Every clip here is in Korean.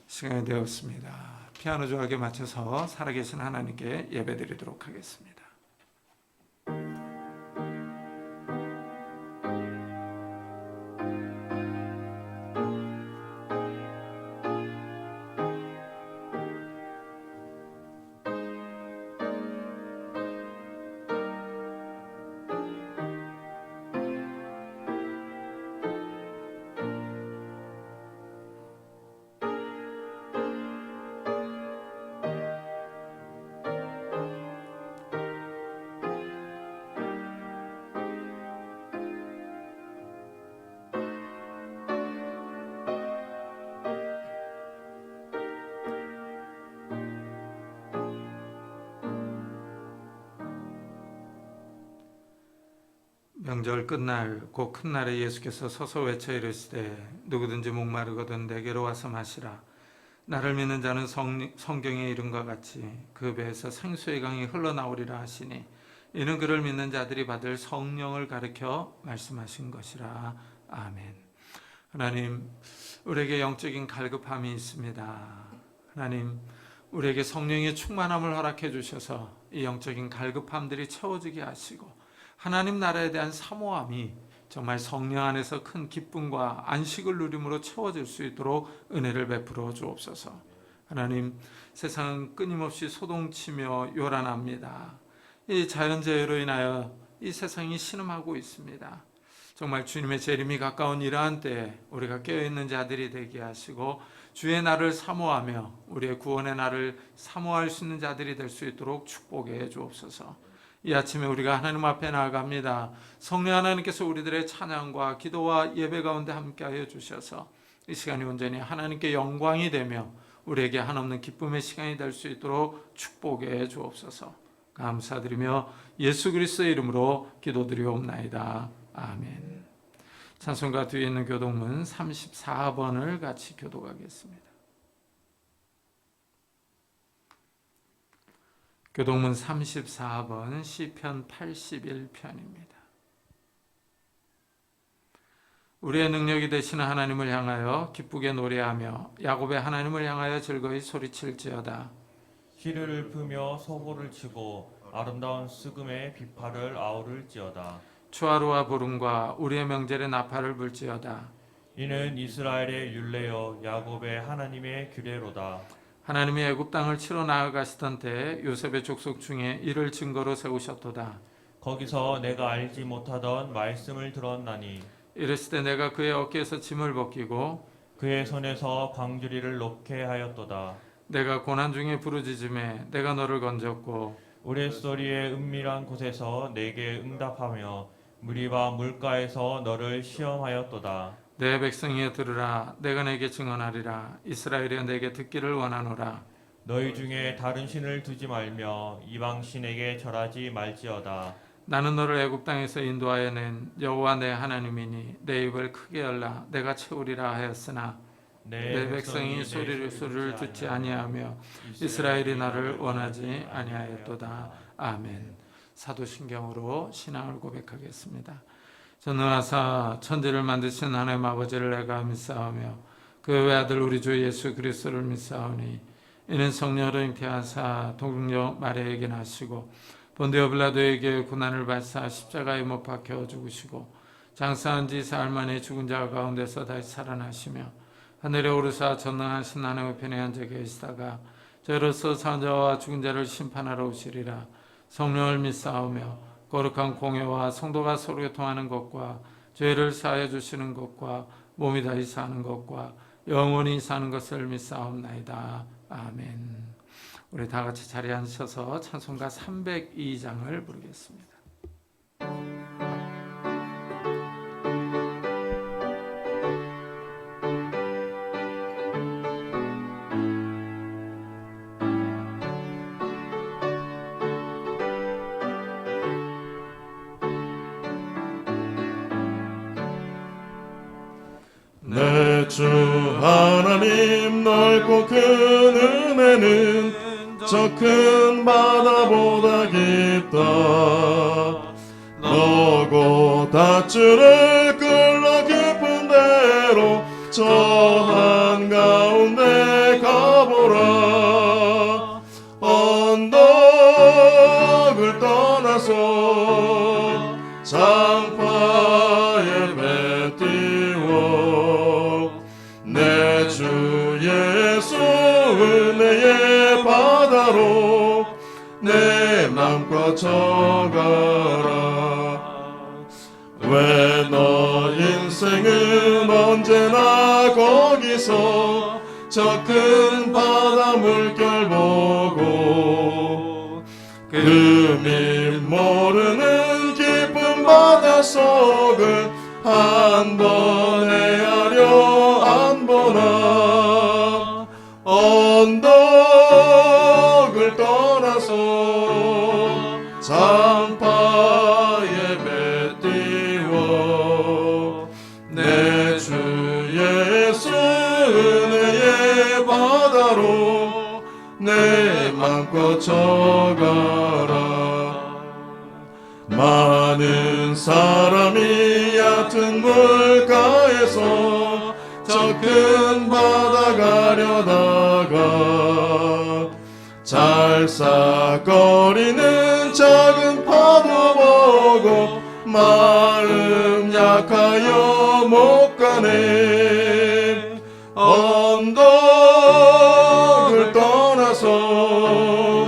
시간이 되었습니다. 피아노 조각에 맞춰서 살아계신 하나님께 예배드리도록 하겠습니다. 명절 끝날 곧 큰 날에 예수께서 서서 외쳐 이르시되 누구든지 목마르거든 내게로 와서 마시라. 나를 믿는 자는 성경의 이름과 같이 그 배에서 생수의 강이 흘러나오리라 하시니 이는 그를 믿는 자들이 받을 성령을 가리켜 말씀하신 것이라. 아멘. 하나님, 우리에게 영적인 갈급함이 있습니다. 하나님, 우리에게 성령의 충만함을 허락해 주셔서 이 영적인 갈급함들이 채워지게 하시고 하나님 나라에 대한 사모함이 정말 성령 안에서 큰 기쁨과 안식을 누림으로 채워질 수 있도록 은혜를 베풀어 주옵소서. 하나님, 세상은 끊임없이 소동치며 요란합니다. 이 자연재해로 인하여 이 세상이 신음하고 있습니다. 정말 주님의 재림이 가까운 이러한 때에 우리가 깨어있는 자들이 되게 하시고 주의 날을 사모하며 우리의 구원의 날을 사모할 수 있는 자들이 될 수 있도록 축복해 주옵소서. 이 아침에 우리가 하나님 앞에 나아갑니다. 성령 하나님께서 우리들의 찬양과 기도와 예배 가운데 함께하여 주셔서 이 시간이 온전히 하나님께 영광이 되며 우리에게 한없는 기쁨의 시간이 될 수 있도록 축복해 주옵소서. 감사드리며 예수 그리스도의 이름으로 기도드리옵나이다. 아멘. 찬송가 뒤에 있는 교동문 34번을 같이 교독하겠습니다. 교동문 34번 시편 81편입니다. 우리의 능력이 되시는 하나님을 향하여 기쁘게 노래하며 야곱의 하나님을 향하여 즐거이 소리칠지어다. 희를 읊으며 소고를 치고 아름다운 스금의 비파를 아우를지어다. 추하루와 보름과 우리의 명절에 나팔을 불지어다. 이는 이스라엘의 율례여 야곱의 하나님의 규례로다. 하나님이 애굽 땅을 치러 나아가시던 때 요셉의 족속 중에 이를 증거로 세우셨도다. 거기서 내가 알지 못하던 말씀을 들었나니 이르시되 내가 그의 어깨에서 짐을 벗기고 그의 손에서 광주리를 놓게 하였도다. 내가 고난 중에 부르짖음에 내가 너를 건졌고 우레소리의 은밀한 곳에서 내게 응답하며 무리와 물가에서 너를 시험하였도다. 내 백성이여 들으라. 내가 내게 증언하리라. 이스라엘이여 내게 듣기를 원하노라. 너희 중에 다른 신을 두지 말며 이방 신에게 절하지 말지어다. 나는 너를 애굽 땅에서 인도하여 낸 여호와 내 하나님이니 내 입을 크게 열라. 내가 채우리라 하였으나 내 백성이 소리를 듣지 아니하며 이스라엘이 나를 원하지 아니하였도다. 아멘. 사도신경으로 신앙을 고백하겠습니다. 전능하사 천지를 만드신 하나님 아버지를 내가 믿사오며 그 외아들 우리 주 예수 그리스도를 믿사오니 이는 성령으로 잉태하사 동력 마리아에게 나시고 본디오 빌라도에게 고난을 받사 십자가에 못 박혀 죽으시고 장사한 지 사흘 만에 죽은 자 가운데서 다시 살아나시며 하늘에 오르사 전능하신 하나님의 편에 앉아 계시다가 저로서 산 자와 죽은 자를 심판하러 오시리라. 성령을 믿사오며 거룩한 공회와 성도가 서로 교통하는 것과 죄를 사하여 주시는 것과 몸이 다시 사는 것과 영원히 사는 것을 믿사옵나이다. 아멘. 우리 다 같이 자리에 앉으셔서 찬송가 302장을 부르겠습니다. 내 주 하나님 넓고 큰 은혜는 저 큰 바다보다 깊다. 너고 닷줄을 끌러 깊은 데로 저 한가운데 가거라. 언덕을 떠나서 장파에 배 띄워 내 주 예수 은혜의 바다로 내 맘껏 져가라. 왜 너 인생은 언제나 거기서 저 큰 바다 물결 보고 금일 모르는 깊은 바다 속을 한 번 헤아려 안 보나. 언덕을 떠나서 장파에 배 띄워 내 주 예수 은혜의 바다로 내 맘껏 져가라. 많은 사람이 얕은 물가에서 저 큰 바다 가려다가 잘싹거리는 작은 파도 보고 마음 약하여 못 가네. 언덕을 떠나서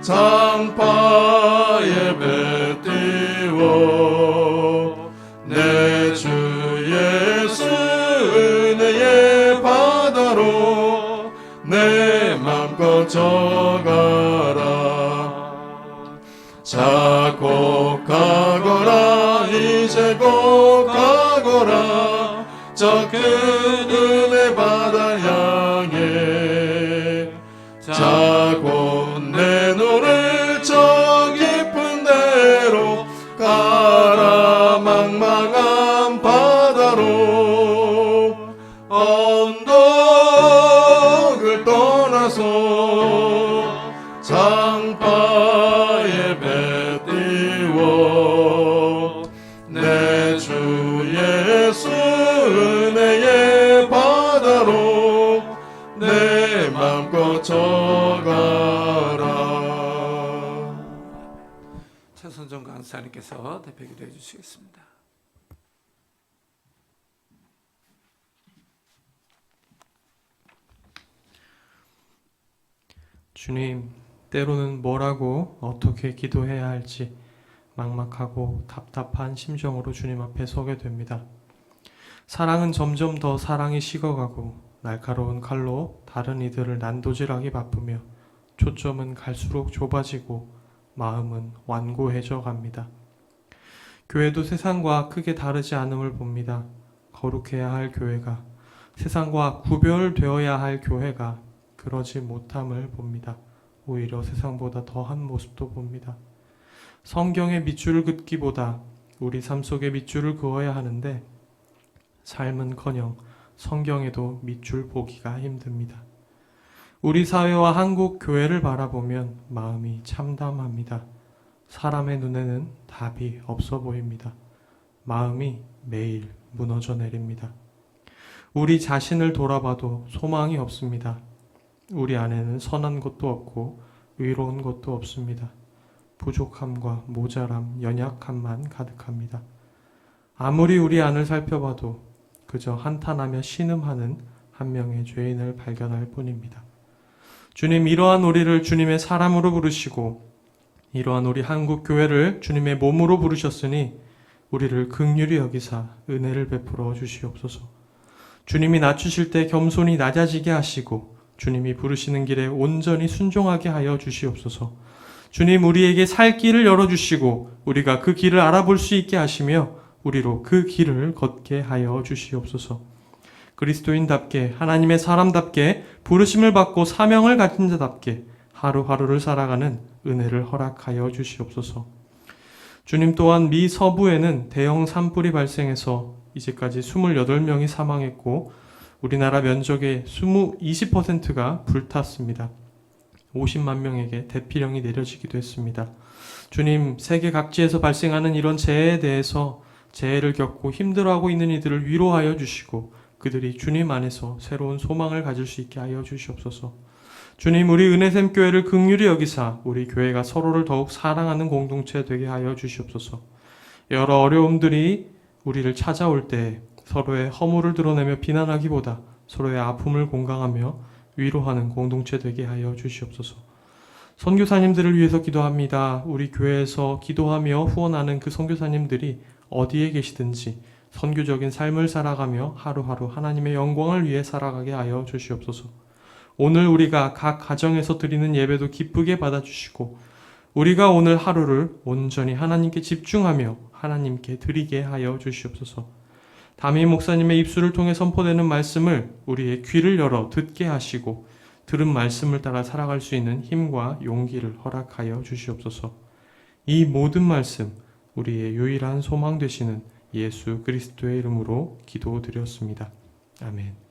장파에 배 띄워 내 주 예수 은혜의 바다로 내 맘껏 져가라. 자고 가거라. 이제 곧 가거라. 저 큰 은혜 바다 향해 자고 내 노를 저 깊은 데로 가라. 망망한 바다로 언덕을 떠나서 장파에 배 띄워 내 주 예수 은혜의 바다로 내 맘껏 져가라. 최선정 강사님께서 대표 기도해 주시겠습니다. 주님, 때로는 뭐라고 어떻게 기도해야 할지 막막하고 답답한 심정으로 주님 앞에 서게 됩니다. 사랑은 점점 더 사랑이 식어가고 날카로운 칼로 다른 이들을 난도질하기 바쁘며 초점은 갈수록 좁아지고 마음은 완고해져 갑니다. 교회도 세상과 크게 다르지 않음을 봅니다. 거룩해야 할 교회가, 세상과 구별되어야 할 교회가 그러지 못함을 봅니다. 오히려 세상보다 더한 모습도 봅니다. 성경의 밑줄을 긋기보다 우리 삶 속에 밑줄을 그어야 하는데 삶은커녕 성경에도 밑줄 보기가 힘듭니다. 우리 사회와 한국 교회를 바라보면 마음이 참담합니다. 사람의 눈에는 답이 없어 보입니다. 마음이 매일 무너져 내립니다. 우리 자신을 돌아봐도 소망이 없습니다. 우리 안에는 선한 것도 없고 의로운 것도 없습니다. 부족함과 모자람, 연약함만 가득합니다. 아무리 우리 안을 살펴봐도 그저 한탄하며 신음하는 한 명의 죄인을 발견할 뿐입니다. 주님, 이러한 우리를 주님의 사람으로 부르시고 이러한 우리 한국 교회를 주님의 몸으로 부르셨으니 우리를 긍휼히 여기사 은혜를 베풀어 주시옵소서. 주님이 낮추실 때 겸손히 낮아지게 하시고 주님이 부르시는 길에 온전히 순종하게 하여 주시옵소서. 주님, 우리에게 살 길을 열어주시고 우리가 그 길을 알아볼 수 있게 하시며 우리로 그 길을 걷게 하여 주시옵소서. 그리스도인답게, 하나님의 사람답게, 부르심을 받고 사명을 가진 자답게 하루하루를 살아가는 은혜를 허락하여 주시옵소서. 주님, 또한 미 서부에는 대형 산불이 발생해서 이제까지 28명이 사망했고 우리나라 면적의 20%가 불탔습니다. 50만 명에게 대피령이 내려지기도 했습니다. 주님, 세계 각지에서 발생하는 이런 재해에 대해서 재해를 겪고 힘들어하고 있는 이들을 위로하여 주시고 그들이 주님 안에서 새로운 소망을 가질 수 있게 하여 주시옵소서. 주님, 우리 은혜샘 교회를 긍휼히 여기사 우리 교회가 서로를 더욱 사랑하는 공동체 되게 하여 주시옵소서. 여러 어려움들이 우리를 찾아올 때 서로의 허물을 드러내며 비난하기보다 서로의 아픔을 공감하며 위로하는 공동체 되게 하여 주시옵소서. 선교사님들을 위해서 기도합니다. 우리 교회에서 기도하며 후원하는 그 선교사님들이 어디에 계시든지 선교적인 삶을 살아가며 하루하루 하나님의 영광을 위해 살아가게 하여 주시옵소서. 오늘 우리가 각 가정에서 드리는 예배도 기쁘게 받아주시고 우리가 오늘 하루를 온전히 하나님께 집중하며 하나님께 드리게 하여 주시옵소서. 담임 목사님의 입술을 통해 선포되는 말씀을 우리의 귀를 열어 듣게 하시고 들은 말씀을 따라 살아갈 수 있는 힘과 용기를 허락하여 주시옵소서. 이 모든 말씀 우리의 유일한 소망 되시는 예수 그리스도의 이름으로 기도드렸습니다. 아멘.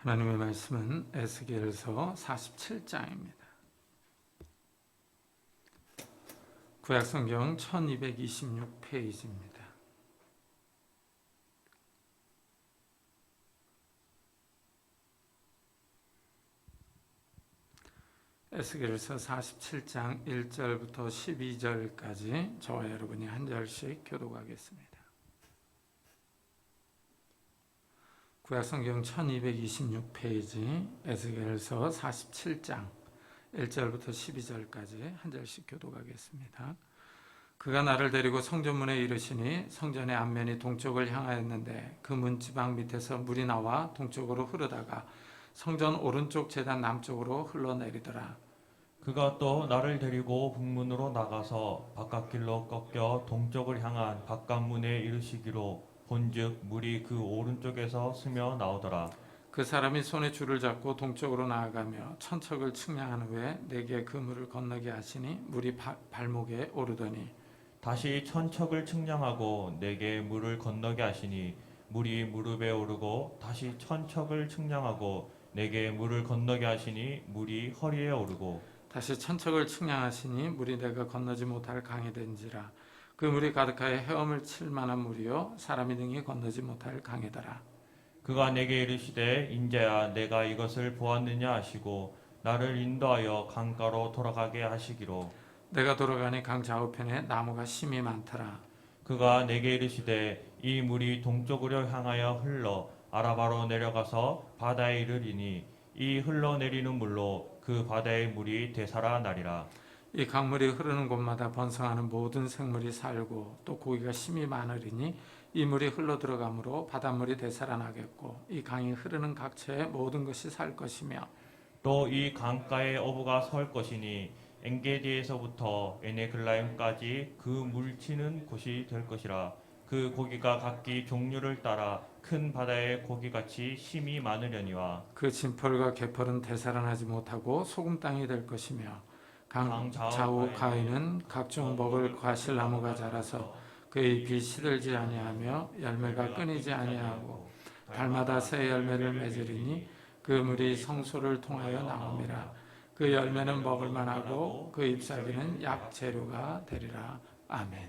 하나님의 말씀은 에스겔서 47장입니다. 구약성경 1226페이지입니다. 에스겔서 47장 1절부터 12절까지 저와 여러분이 한 절씩 교독하겠습니다. 구약성경 1226페이지 에스겔서 47장 1절부터 12절까지 한 절씩 교독하겠습니다. 그가 나를 데리고 성전문에 이르시니 성전의 앞면이 동쪽을 향하였는데 그 문지방 밑에서 물이 나와 동쪽으로 흐르다가 성전 오른쪽 제단 남쪽으로 흘러내리더라. 그가 또 나를 데리고 북문으로 나가서 바깥길로 꺾여 동쪽을 향한 바깥문에 이르시기로 본즉 물이 그 오른쪽에서 스며 나오더라. 그 사람이 손에 줄을 잡고 동쪽으로 나아가며 천척을 측량한 후에 내게 그 물을 건너게 하시니 물이 발목에 오르더니 다시 천척을 측량하고 내게 물을 건너게 하시니 물이 무릎에 오르고 다시 천척을 측량하고 내게 물을 건너게 하시니 물이 허리에 오르고 다시 천척을 측량하시니 물이 내가 건너지 못할 강이 된지라. 그 물이 가득하여 헤엄을 칠 만한 물이요 사람이 능히 건너지 못할 강이더라. 그가 내게 이르시되 인자야 내가 이것을 보았느냐 하시고 나를 인도하여 강가로 돌아가게 하시기로 내가 돌아가니 강 좌우편에 나무가 심이 많더라. 그가 내게 이르시되 이 물이 동쪽으로 향하여 흘러 아라바로 내려가서 바다에 이르리니 이 흘러내리는 물로 그 바다의 물이 되살아나리라. 이 강물이 흐르는 곳마다 번성하는 모든 생물이 살고 또 고기가 심이 많으리니 이 물이 흘러 들어가므로 바닷물이 되살아나겠고 이 강이 흐르는 각처에 모든 것이 살 것이며 또 이 강가에 어부가 설 것이니 엔게디에서부터 에네글라임까지 그 물치는 곳이 될 것이라. 그 고기가 각기 종류를 따라 큰 바다의 고기같이 심이 많으려니와 그 진펄과 개펄은 되살아나지 못하고 소금 땅이 될 것이며 강 좌우 가에는 각종 먹을 과실나무가 자라서 그의 잎이 시들지 아니하며 열매가 끊이지 아니하고 달마다 새 열매를 맺으리니 그 물이 성소를 통하여 나옵니다. 그 열매는 먹을 만하고 그 잎사귀는 약재료가 되리라. 아멘.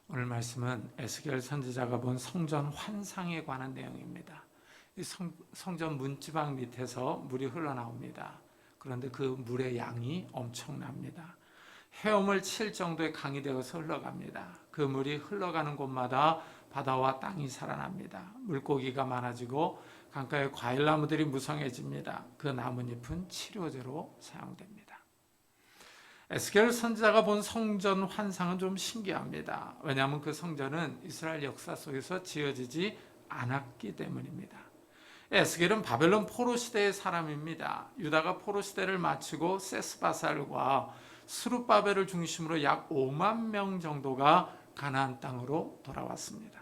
오늘 말씀은 에스겔 선지자가 본 성전 환상에 관한 내용입니다. 이 성전 문지방 밑에서 물이 흘러나옵니다. 그런데 그 물의 양이 엄청납니다. 헤엄을 칠 정도의 강이 되어서 흘러갑니다. 그 물이 흘러가는 곳마다 바다와 땅이 살아납니다. 물고기가 많아지고 강가의 과일나무들이 무성해집니다. 그 나뭇잎은 치료제로 사용됩니다. 에스겔 선지자가 본 성전 환상은 좀 신기합니다. 왜냐하면 그 성전은 이스라엘 역사 속에서 지어지지 않았기 때문입니다. 에스겔은 바벨론 포로 시대의 사람입니다. 유다가 포로 시대를 마치고 세스바살과 스룹바벨을 중심으로 약 5만 명 정도가 가나안 땅으로 돌아왔습니다.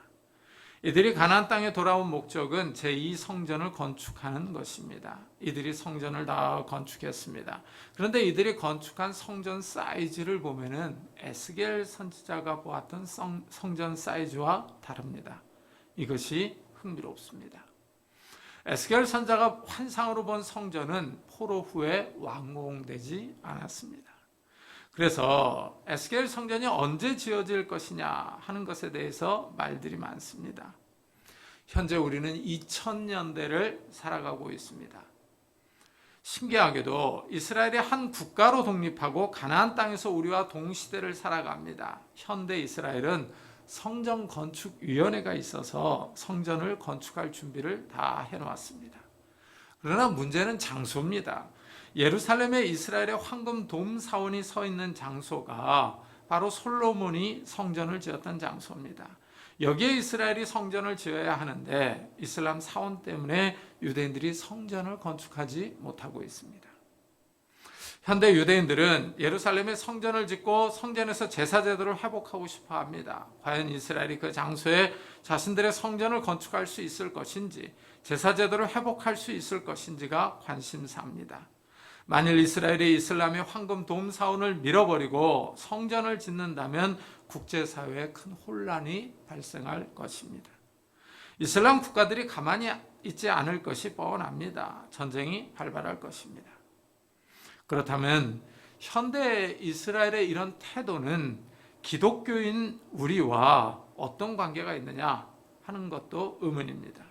이들이 가나안 땅에 돌아온 목적은 제2성전을 건축하는 것입니다. 이들이 성전을 다 건축했습니다. 그런데 이들이 건축한 성전 사이즈를 보면은 에스겔 선지자가 보았던 성전 사이즈와 다릅니다. 이것이 흥미롭습니다. 에스겔 선지자가 환상으로 본 성전은 포로 후에 완공되지 않았습니다. 그래서 에스겔 성전이 언제 지어질 것이냐 하는 것에 대해서 말들이 많습니다. 현재 우리는 2000년대를 살아가고 있습니다. 신기하게도 이스라엘이 한 국가로 독립하고 가나안 땅에서 우리와 동시대를 살아갑니다. 현대 이스라엘은 성전 건축위원회가 있어서 성전을 건축할 준비를 다 해놓았습니다. 그러나 문제는 장소입니다. 예루살렘에 이스라엘의 황금 돔 사원이 서 있는 장소가 바로 솔로몬이 성전을 지었던 장소입니다. 여기에 이스라엘이 성전을 지어야 하는데 이슬람 사원 때문에 유대인들이 성전을 건축하지 못하고 있습니다. 현대 유대인들은 예루살렘에 성전을 짓고 성전에서 제사 제도를 회복하고 싶어 합니다. 과연 이스라엘이 그 장소에 자신들의 성전을 건축할 수 있을 것인지, 제사 제도를 회복할 수 있을 것인지가 관심사입니다. 만일 이스라엘이 이슬람의 황금 돔 사원을 밀어버리고 성전을 짓는다면 국제사회에 큰 혼란이 발생할 것입니다. 이슬람 국가들이 가만히 있지 않을 것이 뻔합니다. 전쟁이 발발할 것입니다. 그렇다면 현대 이스라엘의 이런 태도는 기독교인 우리와 어떤 관계가 있느냐 하는 것도 의문입니다.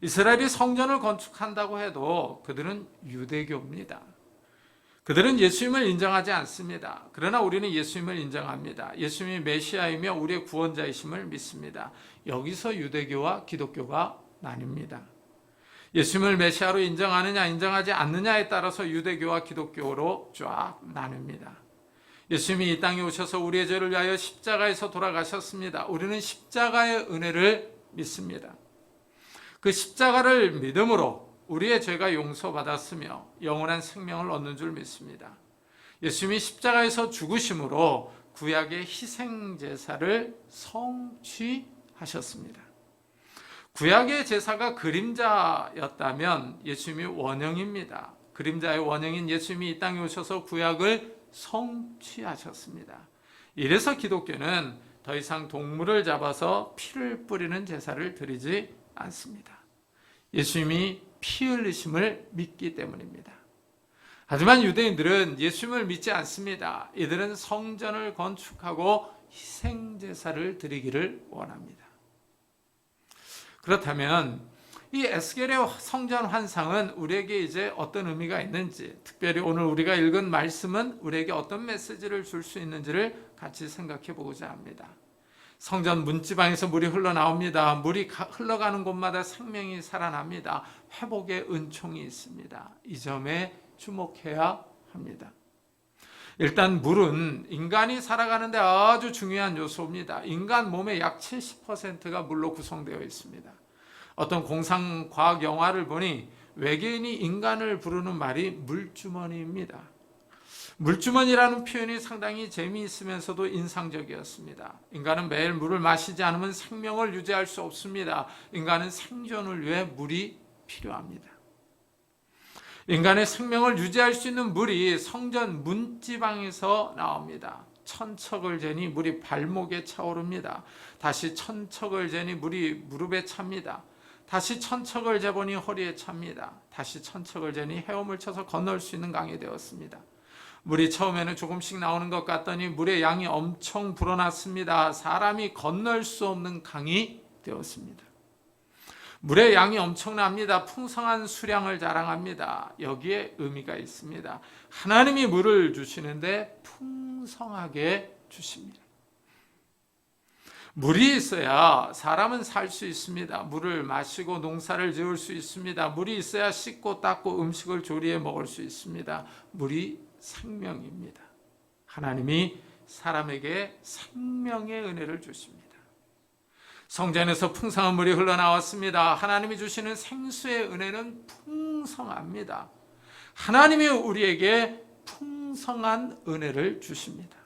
이스라엘이 성전을 건축한다고 해도 그들은 유대교입니다. 그들은 예수님을 인정하지 않습니다. 그러나 우리는 예수님을 인정합니다. 예수님이 메시아이며 우리의 구원자이심을 믿습니다. 여기서 유대교와 기독교가 나뉩니다. 예수님을 메시아로 인정하느냐 인정하지 않느냐에 따라서 유대교와 기독교로 쫙 나뉩니다. 예수님이 이 땅에 오셔서 우리의 죄를 위하여 십자가에서 돌아가셨습니다. 우리는 십자가의 은혜를 믿습니다. 그 십자가를 믿음으로 우리의 죄가 용서받았으며 영원한 생명을 얻는 줄 믿습니다. 예수님이 십자가에서 죽으심으로 구약의 희생제사를 성취하셨습니다. 구약의 제사가 그림자였다면 예수님이 원형입니다. 그림자의 원형인 예수님이 이 땅에 오셔서 구약을 성취하셨습니다. 이래서 기독교는 더 이상 동물을 잡아서 피를 뿌리는 제사를 드리지 않습니다. 예수님이 피 흘리심을 믿기 때문입니다. 하지만 유대인들은 예수님을 믿지 않습니다. 이들은 성전을 건축하고 희생제사를 드리기를 원합니다. 그렇다면 이 에스겔의 성전 환상은 우리에게 이제 어떤 의미가 있는지, 특별히 오늘 우리가 읽은 말씀은 우리에게 어떤 메시지를 줄 수 있는지를 같이 생각해 보고자 합니다. 성전 문지방에서 물이 흘러나옵니다. 물이 흘러가는 곳마다 생명이 살아납니다. 회복의 은총이 있습니다. 이 점에 주목해야 합니다. 일단 물은 인간이 살아가는데 아주 중요한 요소입니다. 인간 몸의 약 70%가 물로 구성되어 있습니다. 어떤 공상과학 영화를 보니 외계인이 인간을 부르는 말이 물주머니입니다. 물주머니라는 표현이 상당히 재미있으면서도 인상적이었습니다. 인간은 매일 물을 마시지 않으면 생명을 유지할 수 없습니다. 인간은 생존을 위해 물이 필요합니다. 인간의 생명을 유지할 수 있는 물이 성전 문지방에서 나옵니다. 천척을 재니 물이 발목에 차오릅니다. 다시 천척을 재니 물이 무릎에 찹니다. 다시 천척을 재보니 허리에 찹니다. 다시 천척을 재니 헤엄을 쳐서 건널 수 있는 강이 되었습니다. 물이 처음에는 조금씩 나오는 것 같더니 물의 양이 엄청 불어났습니다. 사람이 건널 수 없는 강이 되었습니다. 물의 양이 엄청납니다. 풍성한 수량을 자랑합니다. 여기에 의미가 있습니다. 하나님이 물을 주시는데 풍성하게 주십니다. 물이 있어야 사람은 살 수 있습니다. 물을 마시고 농사를 지을 수 있습니다. 물이 있어야 씻고 닦고 음식을 조리해 먹을 수 있습니다. 물이 생명입니다. 하나님이 사람에게 생명의 은혜를 주십니다. 성전에서 풍성한 물이 흘러나왔습니다. 하나님이 주시는 생수의 은혜는 풍성합니다. 하나님이 우리에게 풍성한 은혜를 주십니다.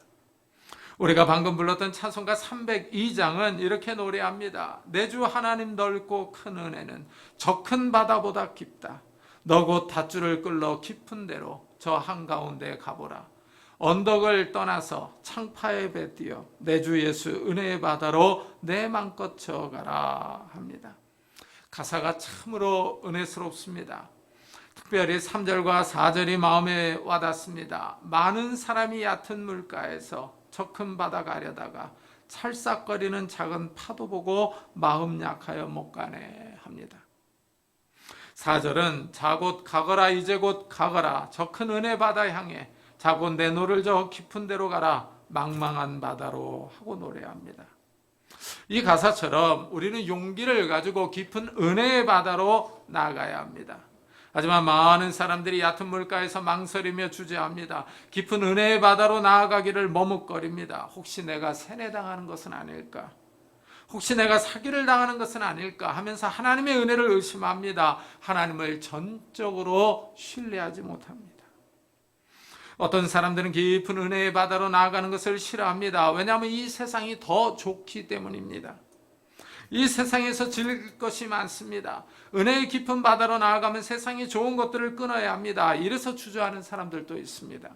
우리가 방금 불렀던 찬송가 302장은 이렇게 노래합니다. 내 주 하나님 넓고 큰 은혜는 저 큰 바다보다 깊다. 너 곧 닷줄을 끌러 깊은 데로 저 한가운데 가보라. 언덕을 떠나서 창파의 배 뛰어 내 주 예수 은혜의 바다로 내 맘껏 저어가라 합니다. 가사가 참으로 은혜스럽습니다. 특별히 3절과 4절이 마음에 와닿습니다. 많은 사람이 얕은 물가에서 저 큰 바다 가려다가 찰싹거리는 작은 파도 보고 마음 약하여 못 가네 합니다. 4절은 자 곧 가거라 이제 곧 가거라 저 큰 은혜 바다 향해 자 곧 내 노를 저 깊은 데로 가라 망망한 바다로 하고 노래합니다. 이 가사처럼 우리는 용기를 가지고 깊은 은혜의 바다로 나아가야 합니다. 하지만 많은 사람들이 얕은 물가에서 망설이며 주저합니다. 깊은 은혜의 바다로 나아가기를 머뭇거립니다. 혹시 내가 세뇌당하는 것은 아닐까? 혹시 내가 사기를 당하는 것은 아닐까 하면서 하나님의 은혜를 의심합니다. 하나님을 전적으로 신뢰하지 못합니다. 어떤 사람들은 깊은 은혜의 바다로 나아가는 것을 싫어합니다. 왜냐하면 이 세상이 더 좋기 때문입니다. 이 세상에서 즐길 것이 많습니다. 은혜의 깊은 바다로 나아가면 세상이 좋은 것들을 끊어야 합니다. 이래서 주저하는 사람들도 있습니다.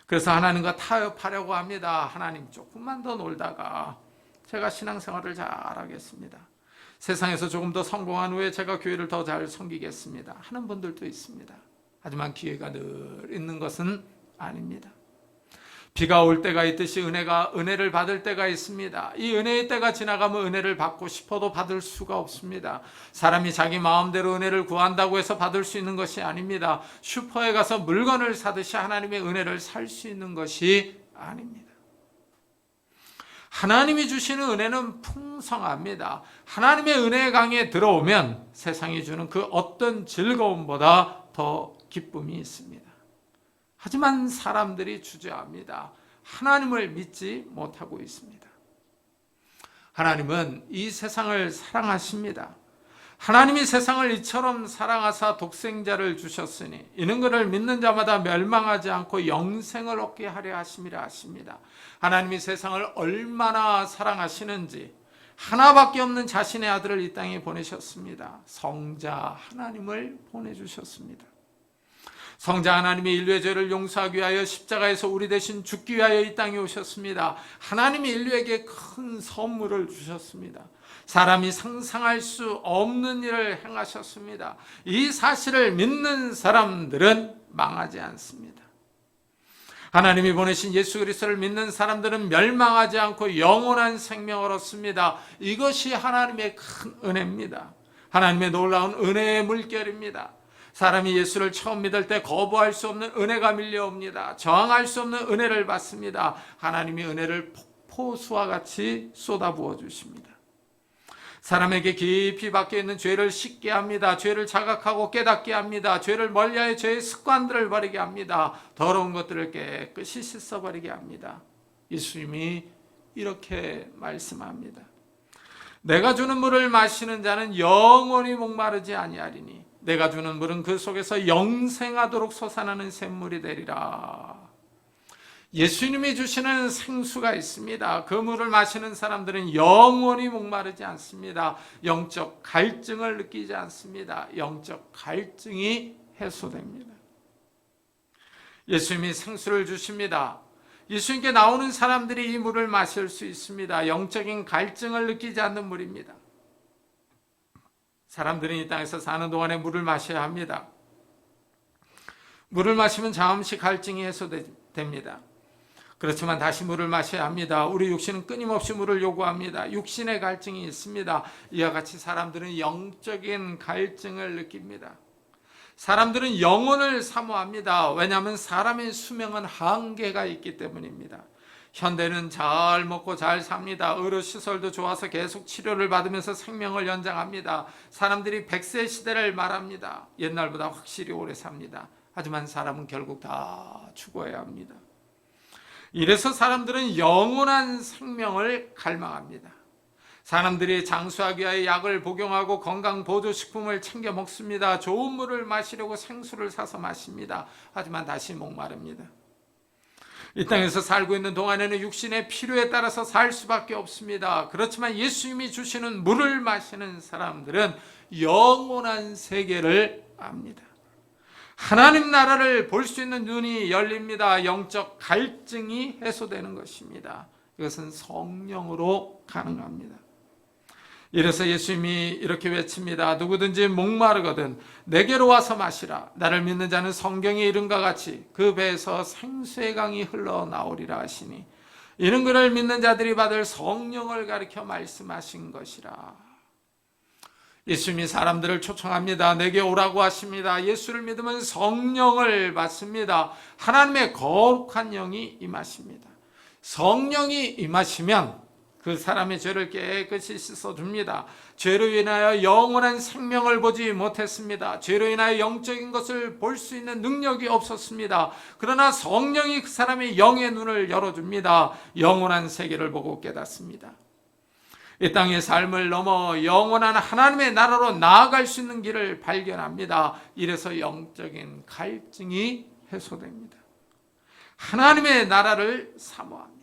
그래서 하나님과 타협하려고 합니다. 하나님 조금만 더 놀다가 제가 신앙생활을 잘하겠습니다. 세상에서 조금 더 성공한 후에 제가 교회를 더 잘 섬기겠습니다. 하는 분들도 있습니다. 하지만 기회가 늘 있는 것은 아닙니다. 비가 올 때가 있듯이 은혜를 받을 때가 있습니다. 이 은혜의 때가 지나가면 은혜를 받고 싶어도 받을 수가 없습니다. 사람이 자기 마음대로 은혜를 구한다고 해서 받을 수 있는 것이 아닙니다. 슈퍼에 가서 물건을 사듯이 하나님의 은혜를 살 수 있는 것이 아닙니다. 하나님이 주시는 은혜는 풍성합니다. 하나님의 은혜의 강에 들어오면 세상이 주는 그 어떤 즐거움보다 더 기쁨이 있습니다. 하지만 사람들이 주저합니다. 하나님을 믿지 못하고 있습니다. 하나님은 이 세상을 사랑하십니다. 하나님이 세상을 이처럼 사랑하사 독생자를 주셨으니 이는 그를 믿는 자마다 멸망하지 않고 영생을 얻게 하려 하심이라 하십니다. 하나님이 세상을 얼마나 사랑하시는지 하나밖에 없는 자신의 아들을 이 땅에 보내셨습니다. 성자 하나님을 보내주셨습니다. 성자 하나님이 인류의 죄를 용서하기 위하여 십자가에서 우리 대신 죽기 위하여 이 땅에 오셨습니다. 하나님이 인류에게 큰 선물을 주셨습니다. 사람이 상상할 수 없는 일을 행하셨습니다. 이 사실을 믿는 사람들은 망하지 않습니다. 하나님이 보내신 예수 그리스도를 믿는 사람들은 멸망하지 않고 영원한 생명을 얻습니다. 이것이 하나님의 큰 은혜입니다. 하나님의 놀라운 은혜의 물결입니다. 사람이 예수를 처음 믿을 때 거부할 수 없는 은혜가 밀려옵니다. 저항할 수 없는 은혜를 받습니다. 하나님이 은혜를 폭포수와 같이 쏟아부어 주십니다. 사람에게 깊이 박혀있는 죄를 씻게 합니다. 죄를 자각하고 깨닫게 합니다. 죄를 멀리하여 죄의 습관들을 버리게 합니다. 더러운 것들을 깨끗이 씻어버리게 합니다. 예수님이 이렇게 말씀합니다. 내가 주는 물을 마시는 자는 영원히 목마르지 아니하리니 내가 주는 물은 그 속에서 영생하도록 솟아나는 샘물이 되리라. 예수님이 주시는 생수가 있습니다. 그 물을 마시는 사람들은 영원히 목마르지 않습니다. 영적 갈증을 느끼지 않습니다. 영적 갈증이 해소됩니다. 예수님이 생수를 주십니다. 예수님께 나오는 사람들이 이 물을 마실 수 있습니다. 영적인 갈증을 느끼지 않는 물입니다. 사람들은 이 땅에서 사는 동안에 물을 마셔야 합니다. 물을 마시면 잠시 갈증이 해소됩니다. 그렇지만 다시 물을 마셔야 합니다. 우리 육신은 끊임없이 물을 요구합니다. 육신의 갈증이 있습니다. 이와 같이 사람들은 영적인 갈증을 느낍니다. 사람들은 영혼을 사모합니다. 왜냐하면 사람의 수명은 한계가 있기 때문입니다. 현대는 잘 먹고 잘 삽니다. 의료시설도 좋아서 계속 치료를 받으면서 생명을 연장합니다. 사람들이 100세 시대를 말합니다. 옛날보다 확실히 오래 삽니다. 하지만 사람은 결국 다 죽어야 합니다. 이래서 사람들은 영원한 생명을 갈망합니다. 사람들이 장수하기 위하여 약을 복용하고 건강보조식품을 챙겨 먹습니다. 좋은 물을 마시려고 생수를 사서 마십니다. 하지만 다시 목마릅니다. 이 땅에서 살고 있는 동안에는 육신의 필요에 따라서 살 수밖에 없습니다. 그렇지만 예수님이 주시는 물을 마시는 사람들은 영원한 세계를 압니다. 하나님 나라를 볼 수 있는 눈이 열립니다. 영적 갈증이 해소되는 것입니다. 이것은 성령으로 가능합니다. 이래서 예수님이 이렇게 외칩니다. 누구든지 목마르거든 내게로 와서 마시라. 나를 믿는 자는 성경에 이른 것 같이 그 배에서 생수의 강이 흘러나오리라 하시니, 이는 그를 믿는 자들이 받을 성령을 가리켜 말씀하신 것이라. 예수님이 사람들을 초청합니다. 내게 오라고 하십니다. 예수를 믿으면 성령을 받습니다. 하나님의 거룩한 영이 임하십니다. 성령이 임하시면 그 사람의 죄를 깨끗이 씻어줍니다. 죄로 인하여 영원한 생명을 보지 못했습니다. 죄로 인하여 영적인 것을 볼 수 있는 능력이 없었습니다. 그러나 성령이 그 사람의 영의 눈을 열어줍니다. 영원한 세계를 보고 깨닫습니다. 이 땅의 삶을 넘어 영원한 하나님의 나라로 나아갈 수 있는 길을 발견합니다. 이래서 영적인 갈증이 해소됩니다. 하나님의 나라를 사모합니다.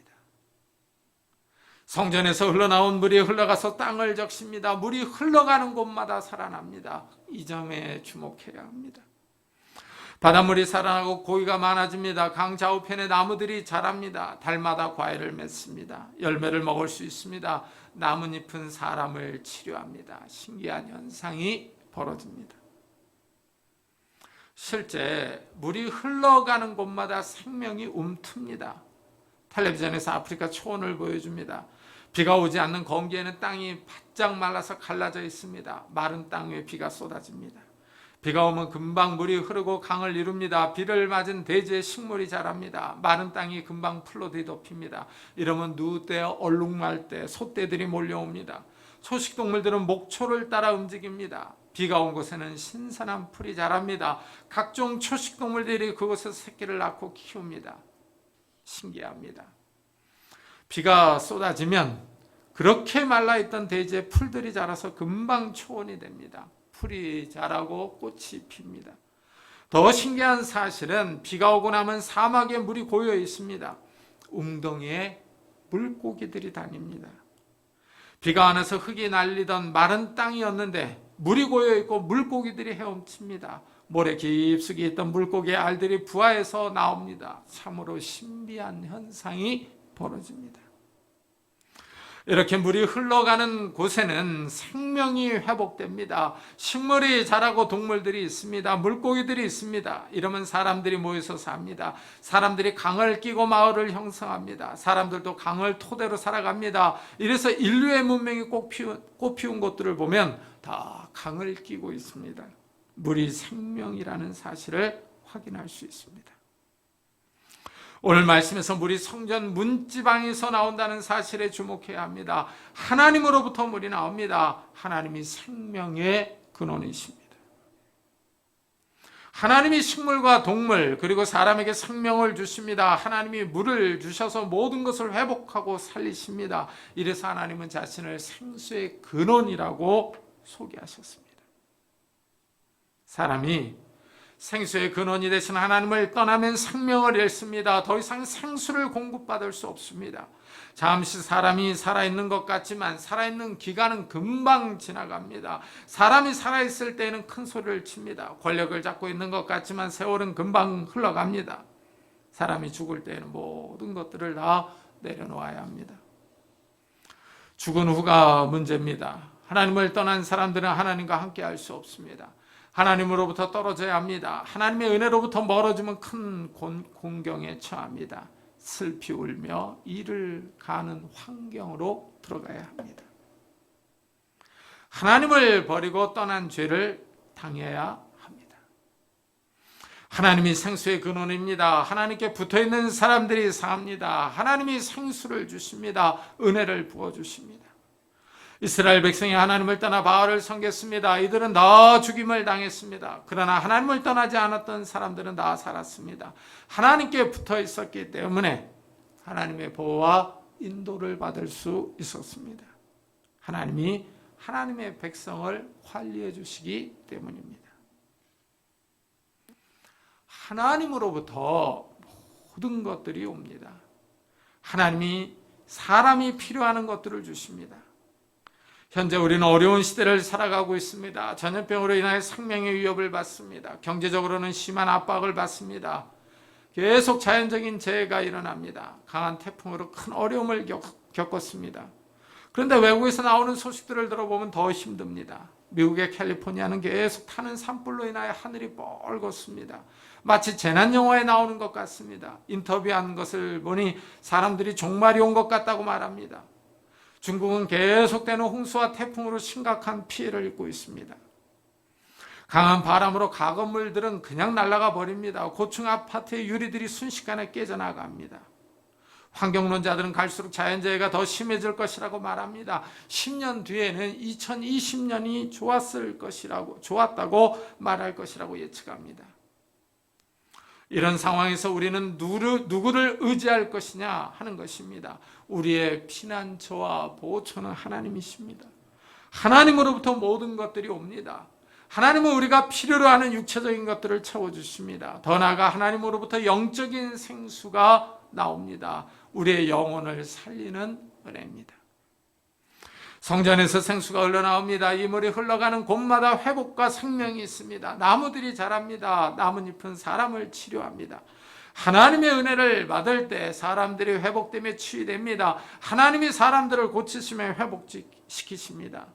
성전에서 흘러나온 물이 흘러가서 땅을 적십니다. 물이 흘러가는 곳마다 살아납니다. 이 점에 주목해야 합니다. 바닷물이 살아나고 고기가 많아집니다. 강 좌우편에 나무들이 자랍니다. 달마다 과일을 맺습니다. 열매를 먹을 수 있습니다. 나뭇잎은 사람을 치료합니다. 신기한 현상이 벌어집니다. 실제 물이 흘러가는 곳마다 생명이 움틉니다. 텔레비전에서 아프리카 초원을 보여줍니다. 비가 오지 않는 건기에는 땅이 바짝 말라서 갈라져 있습니다. 마른 땅 위에 비가 쏟아집니다. 비가 오면 금방 물이 흐르고 강을 이룹니다. 비를 맞은 대지에 식물이 자랍니다. 마른 땅이 금방 풀로 뒤덮입니다. 이러면 누때 얼룩말 때 소떼들이 몰려옵니다. 초식동물들은 목초를 따라 움직입니다. 비가 온 곳에는 신선한 풀이 자랍니다. 각종 초식동물들이 그곳에서 새끼를 낳고 키웁니다. 신기합니다. 비가 쏟아지면 그렇게 말라있던 대지에 풀들이 자라서 금방 초원이 됩니다. 풀이 자라고 꽃이 핍니다. 더 신기한 사실은 비가 오고 나면 사막에 물이 고여 있습니다. 웅덩이에 물고기들이 다닙니다. 비가 안 와서 흙이 날리던 마른 땅이었는데 물이 고여 있고 물고기들이 헤엄칩니다. 모래 깊숙이 있던 물고기의 알들이 부화해서 나옵니다. 참으로 신비한 현상이 벌어집니다. 이렇게 물이 흘러가는 곳에는 생명이 회복됩니다. 식물이 자라고 동물들이 있습니다. 물고기들이 있습니다. 이러면 사람들이 모여서 삽니다. 사람들이 강을 끼고 마을을 형성합니다. 사람들도 강을 토대로 살아갑니다. 이래서 인류의 문명이 꽃피운 곳들을 보면 다 강을 끼고 있습니다. 물이 생명이라는 사실을 확인할 수 있습니다. 오늘 말씀에서 물이 성전 문지방에서 나온다는 사실에 주목해야 합니다. 하나님으로부터 물이 나옵니다. 하나님이 생명의 근원이십니다. 하나님이 식물과 동물 그리고 사람에게 생명을 주십니다. 하나님이 물을 주셔서 모든 것을 회복하고 살리십니다. 이래서 하나님은 자신을 생수의 근원이라고 소개하셨습니다. 사람이 생수의 근원이 되신 하나님을 떠나면 생명을 잃습니다. 더 이상 생수를 공급받을 수 없습니다. 잠시 사람이 살아있는 것 같지만 살아있는 기간은 금방 지나갑니다. 사람이 살아있을 때에는 큰 소리를 칩니다. 권력을 잡고 있는 것 같지만 세월은 금방 흘러갑니다. 사람이 죽을 때에는 모든 것들을 다 내려놓아야 합니다. 죽은 후가 문제입니다. 하나님을 떠난 사람들은 하나님과 함께 할 수 없습니다. 하나님으로부터 떨어져야 합니다. 하나님의 은혜로부터 멀어지면 큰 공경에 처합니다. 슬피 울며 이를 가는 환경으로 들어가야 합니다. 하나님을 버리고 떠난 죄를 당해야 합니다. 하나님이 생수의 근원입니다. 하나님께 붙어있는 사람들이 삽니다. 하나님이 생수를 주십니다. 은혜를 부어주십니다. 이스라엘 백성이 하나님을 떠나 바알을 섬겼습니다. 이들은 다 죽임을 당했습니다. 그러나 하나님을 떠나지 않았던 사람들은 다 살았습니다. 하나님께 붙어 있었기 때문에 하나님의 보호와 인도를 받을 수 있었습니다. 하나님이 하나님의 백성을 관리해 주시기 때문입니다. 하나님으로부터 모든 것들이 옵니다. 하나님이 사람이 필요하는 것들을 주십니다. 현재 우리는 어려운 시대를 살아가고 있습니다. 전염병으로 인하여 생명의 위협을 받습니다. 경제적으로는 심한 압박을 받습니다. 계속 자연적인 재해가 일어납니다. 강한 태풍으로 큰 어려움을 겪었습니다. 그런데 외국에서 나오는 소식들을 들어보면 더 힘듭니다. 미국의 캘리포니아는 계속 타는 산불로 인하여 하늘이 뻘겋습니다. 마치 재난 영화에 나오는 것 같습니다. 인터뷰한 것을 보니 사람들이 종말이 온 것 같다고 말합니다. 중국은 계속되는 홍수와 태풍으로 심각한 피해를 입고 있습니다. 강한 바람으로 가건물들은 그냥 날아가 버립니다. 고층 아파트의 유리들이 순식간에 깨져나갑니다. 환경론자들은 갈수록 자연재해가 더 심해질 것이라고 말합니다. 10년 뒤에는 2020년이 좋았다고 말할 것이라고 예측합니다. 이런 상황에서 우리는 누구를 의지할 것이냐 하는 것입니다. 우리의 피난처와 보호처는 하나님이십니다. 하나님으로부터 모든 것들이 옵니다. 하나님은 우리가 필요로 하는 육체적인 것들을 채워주십니다. 더 나아가 하나님으로부터 영적인 생수가 나옵니다. 우리의 영혼을 살리는 은혜입니다. 성전에서 생수가 흘러나옵니다. 이 물이 흘러가는 곳마다 회복과 생명이 있습니다. 나무들이 자랍니다. 나뭇잎은 사람을 치료합니다. 하나님의 은혜를 받을 때 사람들이 회복되며 치유됩니다. 하나님이 사람들을 고치시며 회복시키십니다.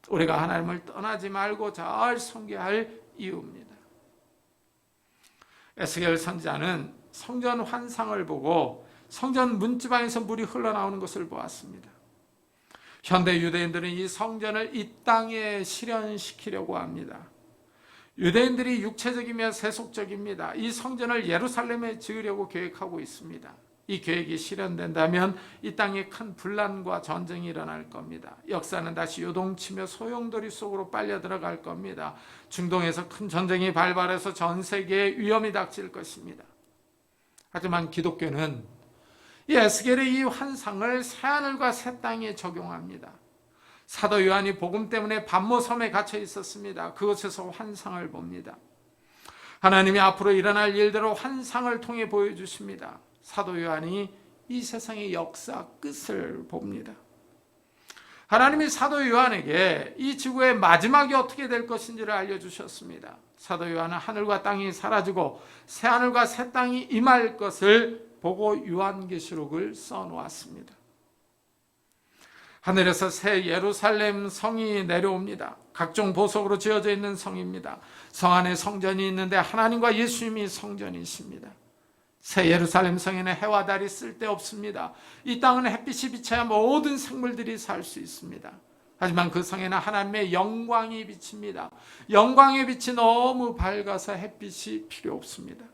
우리가 하나님을 떠나지 말고 잘 섬겨야 할 이유입니다. 에스겔 선지자는 성전 환상을 보고 성전 문지방에서 물이 흘러나오는 것을 보았습니다. 현대 유대인들은 이 성전을 이 땅에 실현시키려고 합니다. 유대인들이 육체적이며 세속적입니다. 이 성전을 예루살렘에 지으려고 계획하고 있습니다. 이 계획이 실현된다면 이 땅에 큰 분란과 전쟁이 일어날 겁니다. 역사는 다시 요동치며 소용돌이 속으로 빨려 들어갈 겁니다. 중동에서 큰 전쟁이 발발해서 전 세계에 위험이 닥칠 것입니다. 하지만 기독교는 이 에스겔의 이 환상을 새하늘과 새 땅에 적용합니다. 사도 요한이 복음 때문에 반모섬에 갇혀 있었습니다. 그곳에서 환상을 봅니다. 하나님이 앞으로 일어날 일대로 환상을 통해 보여주십니다. 사도 요한이 이 세상의 역사 끝을 봅니다. 하나님이 사도 요한에게 이 지구의 마지막이 어떻게 될 것인지를 알려주셨습니다. 사도 요한은 하늘과 땅이 사라지고 새하늘과 새 땅이 임할 것을 보고 요한계시록을 써놓았습니다. 하늘에서 새 예루살렘 성이 내려옵니다. 각종 보석으로 지어져 있는 성입니다. 성 안에 성전이 있는데 하나님과 예수님이 성전이십니다. 새 예루살렘 성에는 해와 달이 쓸데없습니다. 이 땅은 햇빛이 비쳐야 모든 생물들이 살 수 있습니다. 하지만 그 성에는 하나님의 영광이 비칩니다. 영광의 빛이 너무 밝아서 햇빛이 필요 없습니다.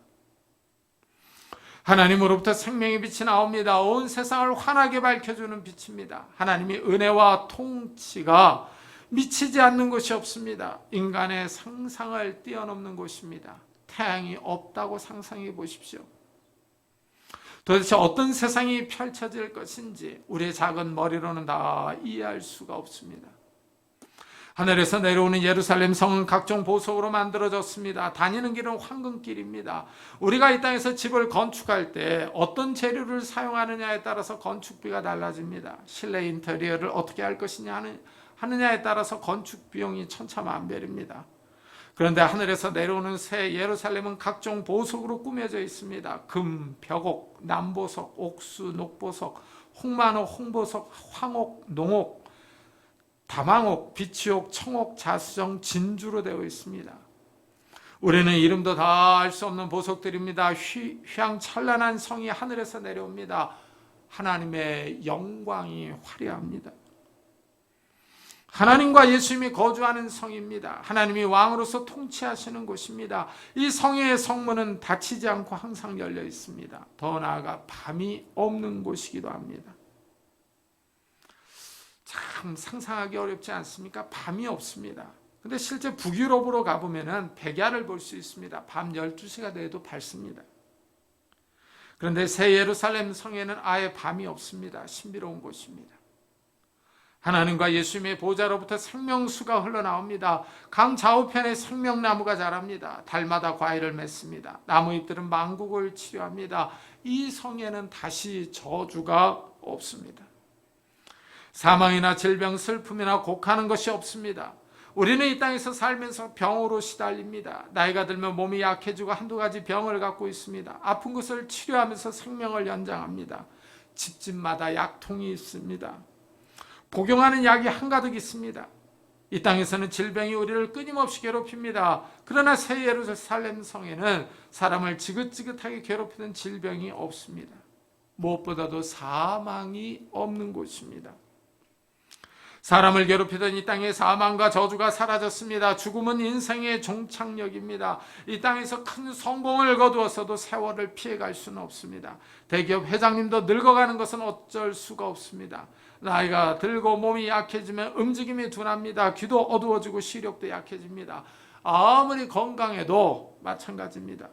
하나님으로부터 생명의 빛이 나옵니다. 온 세상을 환하게 밝혀주는 빛입니다. 하나님의 은혜와 통치가 미치지 않는 곳이 없습니다. 인간의 상상을 뛰어넘는 곳입니다. 태양이 없다고 상상해 보십시오. 도대체 어떤 세상이 펼쳐질 것인지 우리의 작은 머리로는 다 이해할 수가 없습니다. 하늘에서 내려오는 예루살렘 성은 각종 보석으로 만들어졌습니다. 다니는 길은 황금길입니다. 우리가 이 땅에서 집을 건축할 때 어떤 재료를 사용하느냐에 따라서 건축비가 달라집니다. 실내 인테리어를 어떻게 할 것이냐 하느냐에 따라서 건축 비용이 천차만별입니다. 그런데 하늘에서 내려오는 새 예루살렘은 각종 보석으로 꾸며져 있습니다. 금, 벽옥, 남보석, 옥수, 녹보석, 홍만옥, 홍보석, 황옥, 농옥, 다망옥, 비치옥, 청옥, 자수정, 진주로 되어 있습니다. 우리는 이름도 다 알 수 없는 보석들입니다. 휘황찬란한 성이 하늘에서 내려옵니다. 하나님의 영광이 화려합니다. 하나님과 예수님이 거주하는 성입니다. 하나님이 왕으로서 통치하시는 곳입니다. 이 성의 성문은 닫히지 않고 항상 열려 있습니다. 더 나아가 밤이 없는 곳이기도 합니다. 참 상상하기 어렵지 않습니까? 밤이 없습니다. 근데 실제 북유럽으로 가보면 백야를 볼 수 있습니다. 밤 12시가 돼도 밝습니다. 그런데 새 예루살렘 성에는 아예 밤이 없습니다. 신비로운 곳입니다. 하나님과 예수님의 보좌로부터 생명수가 흘러나옵니다. 강 좌우편에 생명나무가 자랍니다. 달마다 과일을 맺습니다. 나무잎들은 만국을 치료합니다. 이 성에는 다시 저주가 없습니다. 사망이나 질병, 슬픔이나 곡하는 것이 없습니다. 우리는 이 땅에서 살면서 병으로 시달립니다. 나이가 들면 몸이 약해지고 한두 가지 병을 갖고 있습니다. 아픈 것을 치료하면서 생명을 연장합니다. 집집마다 약통이 있습니다. 복용하는 약이 한가득 있습니다. 이 땅에서는 질병이 우리를 끊임없이 괴롭힙니다. 그러나 새 예루살렘 성에는 사람을 지긋지긋하게 괴롭히는 질병이 없습니다. 무엇보다도 사망이 없는 곳입니다. 사람을 괴롭히던 이 땅의 사망과 저주가 사라졌습니다. 죽음은 인생의 종착역입니다. 이 땅에서 큰 성공을 거두었어도 세월을 피해갈 수는 없습니다. 대기업 회장님도 늙어가는 것은 어쩔 수가 없습니다. 나이가 들고 몸이 약해지면 움직임이 둔합니다. 귀도 어두워지고 시력도 약해집니다. 아무리 건강해도 마찬가지입니다.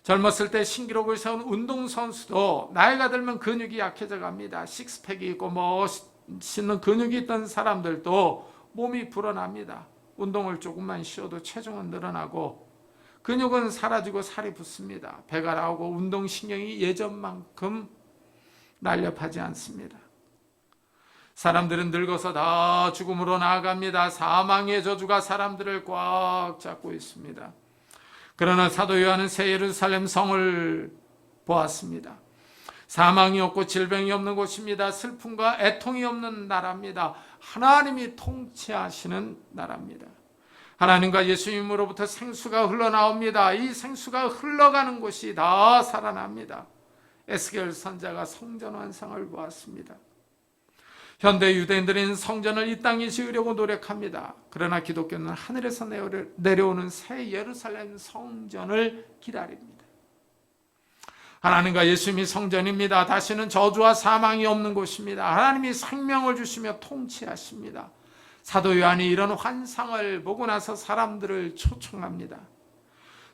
젊었을 때 신기록을 세운 운동선수도 나이가 들면 근육이 약해져 갑니다. 식스팩이 있고 멋있는 근육이 있던 사람들도 몸이 불어납니다. 운동을 조금만 쉬어도 체중은 늘어나고 근육은 사라지고 살이 붙습니다. 배가 나오고 운동신경이 예전만큼 날렵하지 않습니다. 사람들은 늙어서 다 죽음으로 나아갑니다. 사망의 저주가 사람들을 꽉 잡고 있습니다. 그러나 사도 요한은 새 예루살렘 성을 보았습니다. 사망이 없고 질병이 없는 곳입니다. 슬픔과 애통이 없는 나라입니다. 하나님이 통치하시는 나라입니다. 하나님과 예수님으로부터 생수가 흘러나옵니다. 이 생수가 흘러가는 곳이 다 살아납니다. 에스겔 선지자가 성전 완성을 보았습니다. 현대 유대인들은 성전을 이 땅에 지으려고 노력합니다. 그러나 기독교는 하늘에서 내려오는 새 예루살렘 성전을 기다립니다. 하나님과 예수님이 성전입니다. 다시는 저주와 사망이 없는 곳입니다. 하나님이 생명을 주시며 통치하십니다. 사도 요한이 이런 환상을 보고 나서 사람들을 초청합니다.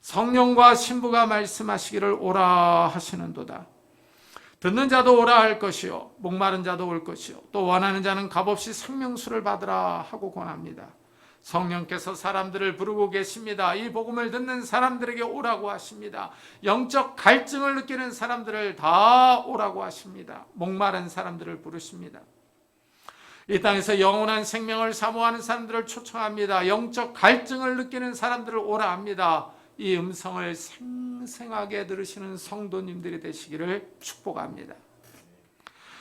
성령과 신부가 말씀하시기를 오라 하시는도다. 듣는 자도 오라 할 것이요 목마른 자도 올 것이요 또 원하는 자는 값없이 생명수를 받으라 하고 권합니다. 성령께서 사람들을 부르고 계십니다. 이 복음을 듣는 사람들에게 오라고 하십니다. 영적 갈증을 느끼는 사람들을 다 오라고 하십니다. 목마른 사람들을 부르십니다. 이 땅에서 영원한 생명을 사모하는 사람들을 초청합니다. 영적 갈증을 느끼는 사람들을 오라 합니다. 이 음성을 생생하게 들으시는 성도님들이 되시기를 축복합니다.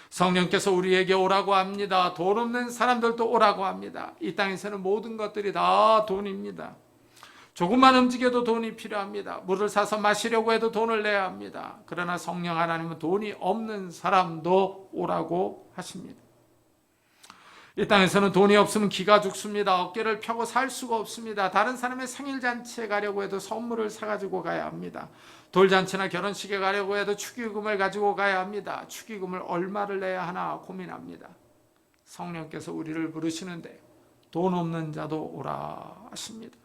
성령께서 우리에게 오라고 합니다. 돈 없는 사람들도 오라고 합니다. 이 땅에서는 모든 것들이 다 돈입니다. 조금만 움직여도 돈이 필요합니다. 물을 사서 마시려고 해도 돈을 내야 합니다. 그러나 성령 하나님은 돈이 없는 사람도 오라고 하십니다. 이 땅에서는 돈이 없으면 기가 죽습니다. 어깨를 펴고 살 수가 없습니다. 다른 사람의 생일잔치에 가려고 해도 선물을 사가지고 가야 합니다. 돌잔치나 결혼식에 가려고 해도 축의금을 가지고 가야 합니다. 축의금을 얼마를 내야 하나 고민합니다. 성령께서 우리를 부르시는데 돈 없는 자도 오라 하십니다.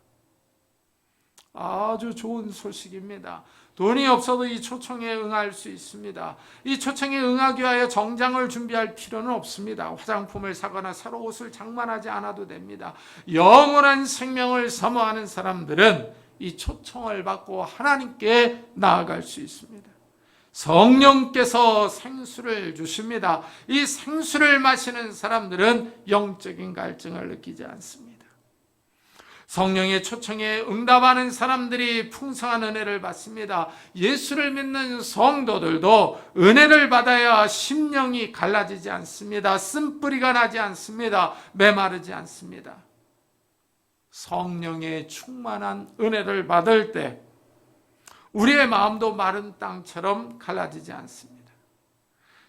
아주 좋은 소식입니다. 돈이 없어도 이 초청에 응할 수 있습니다. 이 초청에 응하기 위하여 정장을 준비할 필요는 없습니다. 화장품을 사거나 새로 옷을 장만하지 않아도 됩니다. 영원한 생명을 사모하는 사람들은 이 초청을 받고 하나님께 나아갈 수 있습니다. 성령께서 생수를 주십니다. 이 생수를 마시는 사람들은 영적인 갈증을 느끼지 않습니다. 성령의 초청에 응답하는 사람들이 풍성한 은혜를 받습니다. 예수를 믿는 성도들도 은혜를 받아야 심령이 갈라지지 않습니다. 쓴뿌리가 나지 않습니다. 메마르지 않습니다. 성령의 충만한 은혜를 받을 때 우리의 마음도 마른 땅처럼 갈라지지 않습니다.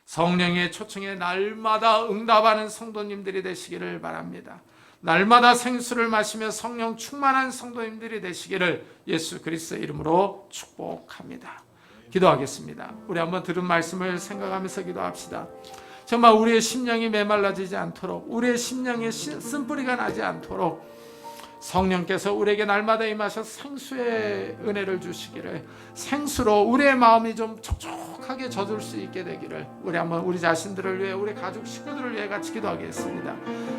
성령의 초청에 날마다 응답하는 성도님들이 되시기를 바랍니다. 날마다 생수를 마시며 성령 충만한 성도님들이 되시기를 예수 그리스도의 이름으로 축복합니다. 기도하겠습니다. 우리 한번 들은 말씀을 생각하면서 기도합시다. 정말 우리의 심령이 메말라지지 않도록, 우리의 심령에 쓴뿌리가 나지 않도록, 성령께서 우리에게 날마다 임하셔 생수의 은혜를 주시기를, 생수로 우리의 마음이 좀 촉촉하게 젖을 수 있게 되기를 우리 한번 우리 자신들을 위해, 우리 가족 식구들을 위해 같이 기도하겠습니다.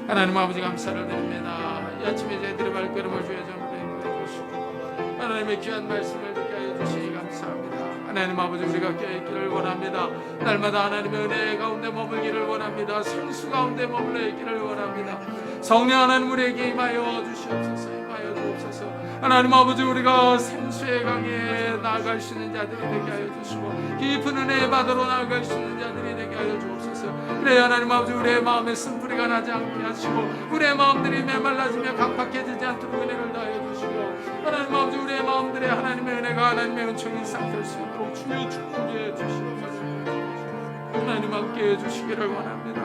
하나님 아버지 감사를 드립니다. 이 아침에 저희들의 발걸음을 주의 전으로 인도해 주시고 하나님의 귀한 말씀을 듣게 하여 주시기 감사합니다. 하나님 아버지, 우리가 깨어있기를 원합니다. 날마다 하나님의 은혜 가운데 머물기를 원합니다. 생수 가운데 머물러 있기를 원합니다. 성령 하나님, 우리에게 임하여 주시옵소서. 임하여 주옵소서. 하나님 아버지, 우리가 생수의 강에 나아갈 수 있는 자들이 되게 하여 주시고 깊은 은혜의 바다로 나아갈 수 있는 자들이 되게 하여 주옵소서. 그래 하나님 아버지, 우리의 마음에 쓴뿌리가 나지 않게 하시고 우리의 마음들이 메말라지며 강팍해지지 않도록 은혜를 다하여 주시고 하나님 아버지, 우리의 마음들에 하나님의 은혜가, 하나님의 은총이 싹될 수 있도록 주여 축복해 주시옵소서. 하나님 함께 해주시기를 원합니다.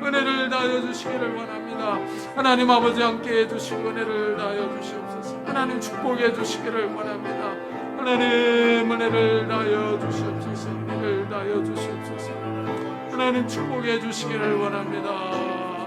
은혜를 다하여 주시기를 원합니다. 하나님 아버지 함께 해주시고 은혜를 다하여 주시옵소서. 하나님 축복해 주시기를 원합니다. 하나님 은혜를 다하여 주시옵소서. 은혜를 다하여 주시옵소서. 하나님 축복해 주시기를 원합니다.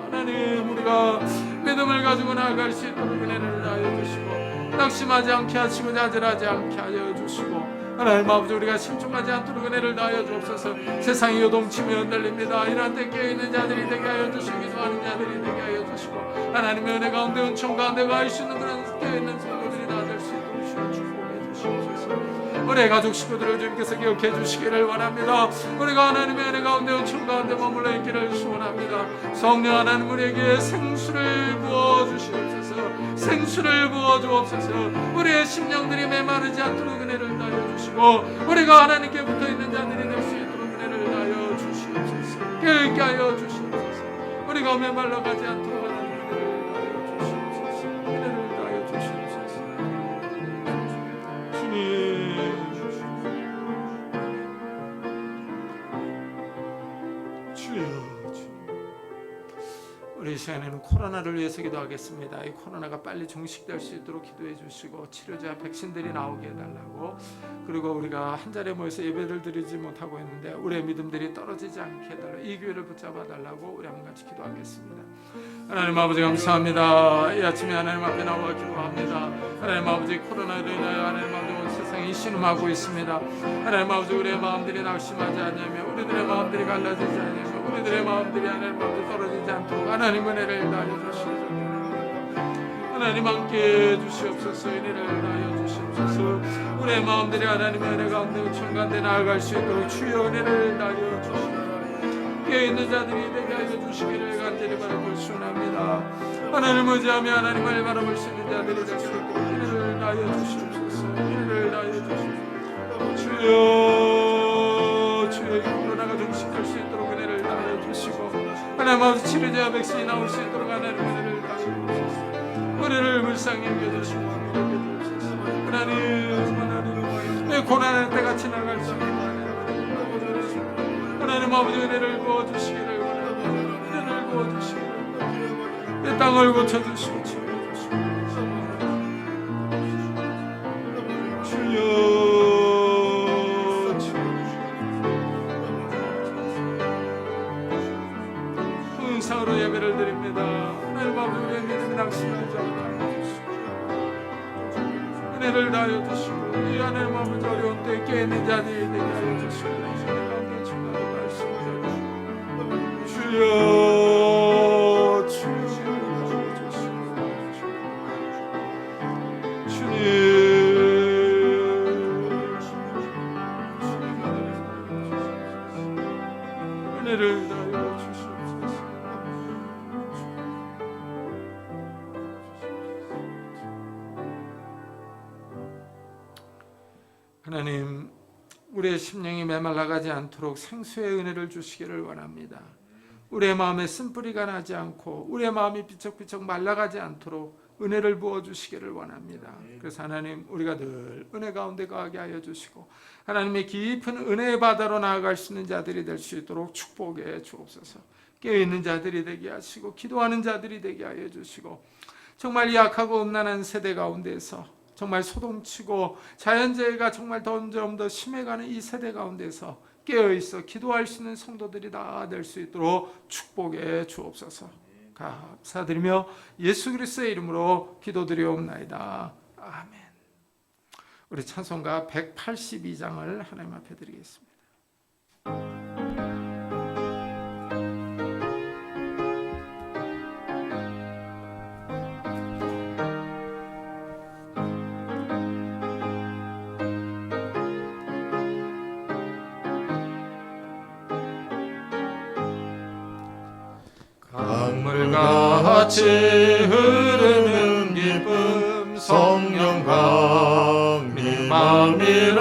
하나님, 우리가 믿음을 가지고 나아갈 수 있도록 은혜를 다하여 주시고 낙심하지 않게 하시고 좌절하지 않게 하여 주시고 하나님 아버지, 우리가 실족하지 않도록 은혜를 다하여 주옵소서. 세상이 요동치며 흔들립니다. 이런 때 깨어있는 자들이 되게 하여 주시고 기도하는 자들이 되게 하여 주시고 하나님의 은혜 가운데, 은총 가운데 가할 수 있는 그런 깨어있는 성도들이 다 될 수 있도록 주여 축복해 주시옵소서. 우리 가족 식구들을 주님께서 기억해 주시기를 원합니다. 우리가 하나님의 은혜 가운데, 은총 가운데 머물러 있기를 소원합니다. 성령 하나님, 우리에게 생수를 부어 주시옵소서. 생수를 부어 주옵소서. 우리의 심령들이 메마르지 않도록 은혜를 다하여 주시고 우리가 하나님께 붙어있는 자들이 될 수 있도록 은혜를 다하여 주시옵소서. 깨어있게 하여 주시옵소서. 우리가 메말라가지 않도록 하나님 은혜를 다하여 주시옵소서. 은혜를 다하여 주시옵소서. 주님, 주여, 우리 시간에는 코로나를 위해서 기도하겠습니다. 이 코로나가 빨리 종식될 수 있도록 기도해 주시고 치료제, 백신들이 나오게 해달라고, 그리고 우리가 한 자리에 모여서 예배를 드리지 못하고 있는데 우리의 믿음들이 떨어지지 않게 해달라고, 이 교회를 붙잡아 달라고 우리 한번 같이 기도하겠습니다. 하나님 아버지 감사합니다. 이 아침에 하나님 앞에 나와 기도합니다. 하나님 아버지, 코로나로 인하여 하나님 아버지 온 세상이 신음하고 있습니다. 하나님 아버지, 우리의 마음들이 낙심하지 않냐며, 우리들의 마음들이 갈라지지 않냐며, 우리들의 마음들이 하나님 아버지 떨어지지 않도록 하나님 은혜를 다하여 주시옵소서. 하나님 함께 해주시옵소서. 은혜를 다하여 주시옵소서. 우리의 마음들이 하나님의 은혜 가운데, 은총 가운데 나아갈 수 있도록 주여 은혜를 다하여 주시옵소서. 깨어있는 자들이 되게 하여 주시기를 간절히 바라볼 수원합니다. 하나님을 의지하며 하나님을 바라볼 수 있는 자들이 될 수 있도록 은혜를 다하여 주시옵소서. 은혜를 다하여 주시옵소서. 주여, 주의 코로나가 종식될 수 있도록 은혜를 다하여 주시고 하나님 아버지, 치료제와 백신이 나올 수 있도록 하나님 은혜를 다하여 주시옵소서. 은혜를 불쌍히 여겨주시고 여겨주옵소서. 하나님, 고난의 때가 지나갈 수 있도록 하나님 아버지 은혜를 부어주시기를 원합니다. 은혜를 부어주시기를 원합니다. 이 땅을 고쳐주시고 치료해주시고 주여, 은상으로 예배를 드립니다. 하나님 아버지, 우리의 믿음이 낙심하지 않게 해주시고 은혜를 다하여 주시고 이 하나님 아버지 어려운 때에 깨어있는 자들이 되게 하여 주시고 주여, 은혜를 다하여 주시옵소서. 하나님, 우리의 심령이 메말라가지 않도록 생수의 은혜를 주시기를 원합니다. 우리의 마음에 쓴뿌리가 나지 않고 우리의 마음이 비쩍비쩍 말라가지 않도록 은혜를 부어주시기를 원합니다. 그래서 하나님, 우리가 늘 은혜 가운데 거하게 하여 주시고 하나님의 깊은 은혜의 바다로 나아갈 수 있는 자들이 될 수 있도록 축복해 주옵소서. 깨어있는 자들이 되게 하시고 기도하는 자들이 되게 하여 주시고 정말 약하고 음란한 세대 가운데서, 정말 소동치고 자연재해가 정말 점점 더 심해가는 이 세대 가운데서 깨어있어 기도할 수 있는 성도들이 다 될 수 있도록 축복해 주옵소서. 감사드리며 예수 그리스도의 이름으로 기도드리옵나이다. 아멘. 우리 찬송가 182장을 하나님 앞에 드리겠습니다. 강물같이 흐르는 기쁨 성령 강림함이라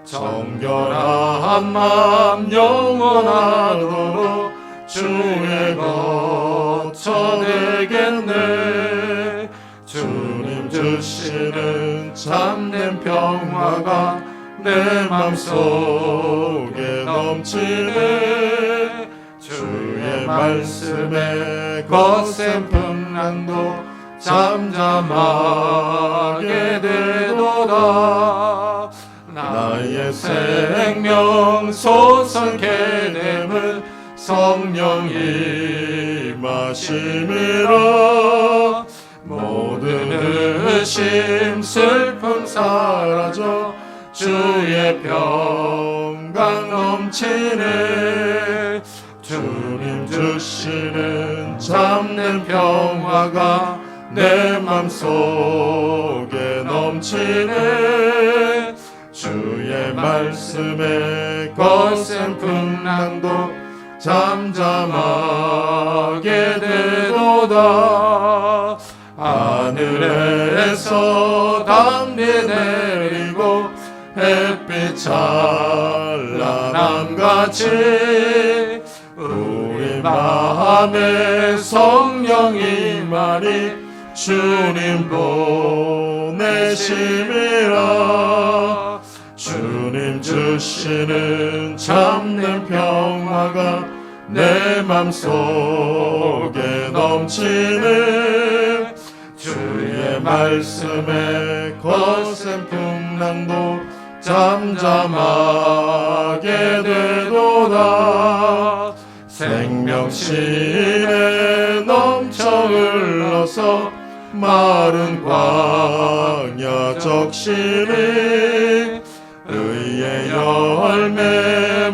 정결한 맘 영원하도록 주의 거처 되겠네. 주님 주시는 참된 평화가 내 맘속에 넘치네. 주의 말씀에 거센 풍랑도 잠잠하게 되도다. 나의 생명 솟게 됨은 성령 임하심이라. 모든 의심 슬픔 사라져 주의 평강 넘치네. 주님 주시는 참된 평화가 내 맘속에 넘치네. 주의 말씀에 거센 풍랑도 잠잠하게 되도다. 하늘에서 담비 내리고 햇빛 찬란함같이 우리 마음에 성령 임하니 주님 보내심이라. 주님 주시는 참된 평화가 내 맘속에 넘치네. 주의 말씀에 거센 풍랑도 잠잠하게 되도다. 생명신에 넘쳐 흘러서 마른 광야 적시니 의의 열매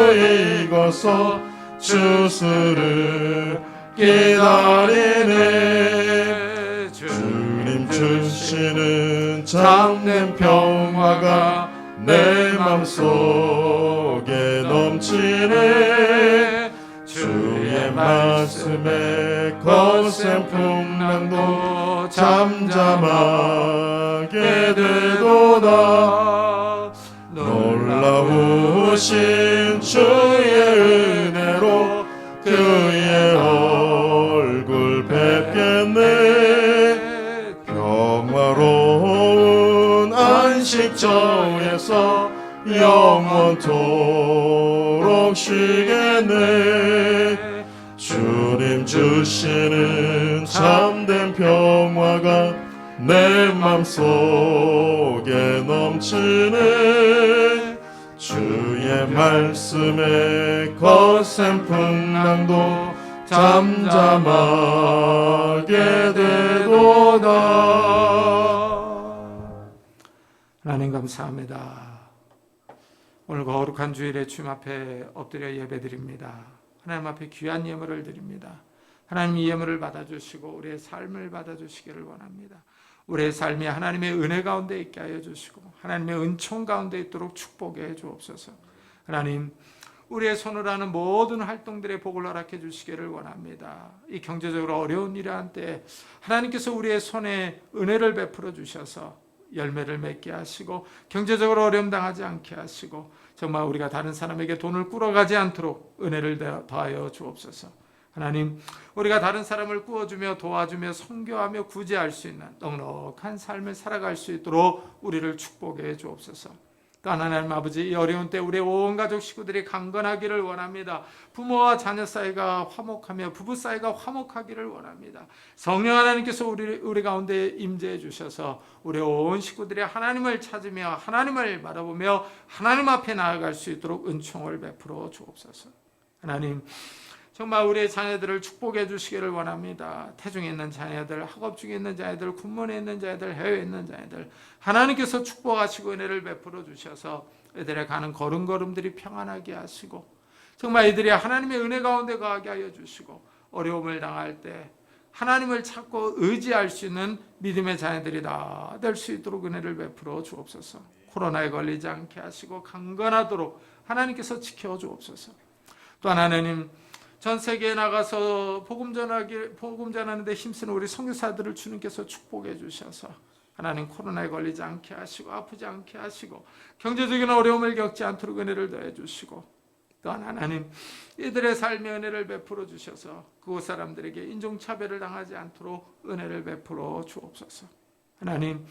무르익어서 주수를 기다리네. 주님 주시는 참된 평화가 내 맘속에 넘치네. 주의 말씀에 거센 풍랑도 잠잠하게 되도다. 놀라우신 주의 은혜로 그의 얼굴 뵙겠네. 평화로운 안식처에서 영원토록 쉬겠네. 주님 주시는 참된 평화가 내 맘속에 넘치네. 주의 말씀에 거센 풍랑도 잠잠하게 되도다. 하나님 감사합니다. 오늘 거룩한 주일에 주님 앞에 엎드려 예배드립니다. 하나님 앞에 귀한 예물을 드립니다. 하나님 이 예물을 받아주시고 우리의 삶을 받아주시기를 원합니다. 우리의 삶이 하나님의 은혜 가운데 있게 하여 주시고 하나님의 은총 가운데 있도록 축복해 주옵소서. 하나님, 우리의 손으로 하는 모든 활동들의 복을 허락해 주시기를 원합니다. 이 경제적으로 어려운 일을 때 하나님께서 우리의 손에 은혜를 베풀어 주셔서 열매를 맺게 하시고 경제적으로 어려움 당하지 않게 하시고 정말 우리가 다른 사람에게 돈을 꾸러가지 않도록 은혜를 더하여 주옵소서. 하나님, 우리가 다른 사람을 꾸어주며 도와주며 선교하며 구제할 수 있는 넉넉한 삶을 살아갈 수 있도록 우리를 축복해 주옵소서. 또 하나님 아버지, 이 어려운 때 우리 온 가족 식구들이 강건하기를 원합니다. 부모와 자녀 사이가 화목하며 부부 사이가 화목하기를 원합니다. 성령 하나님께서 우리 가운데 임재해 주셔서 우리 온 식구들이 하나님을 찾으며 하나님을 바라보며 하나님 앞에 나아갈 수 있도록 은총을 베풀어 주옵소서. 하나님, 정말 우리의 자녀들을 축복해 주시기를 원합니다. 태중에 있는 자녀들, 학업 중에 있는 자녀들, 군문에 있는 자녀들, 해외에 있는 자녀들, 하나님께서 축복하시고 은혜를 베풀어 주셔서 이들의 가는 걸음걸음들이 평안하게 하시고, 정말 이들이 하나님의 은혜 가운데 거하게 하여 주시고, 어려움을 당할 때 하나님을 찾고 의지할 수 있는 믿음의 자녀들이 다 될 수 있도록 은혜를 베풀어 주옵소서. 코로나에 걸리지 않게 하시고 강건하도록 하나님께서 지켜 주옵소서. 또한 하나님, 전 세계에 나가서 복음 전하는데 힘쓰는 우리 선교사들을 주님께서 축복해 주셔서 하나님 코로나에 걸리지 않게 하시고 아프지 않게 하시고 경제적인 어려움을 겪지 않도록 은혜를 더해 주시고, 또한 하나님 이들의 삶에 은혜를 베풀어 주셔서 그곳 사람들에게 인종차별을 당하지 않도록 은혜를 베풀어 주옵소서. 하나님,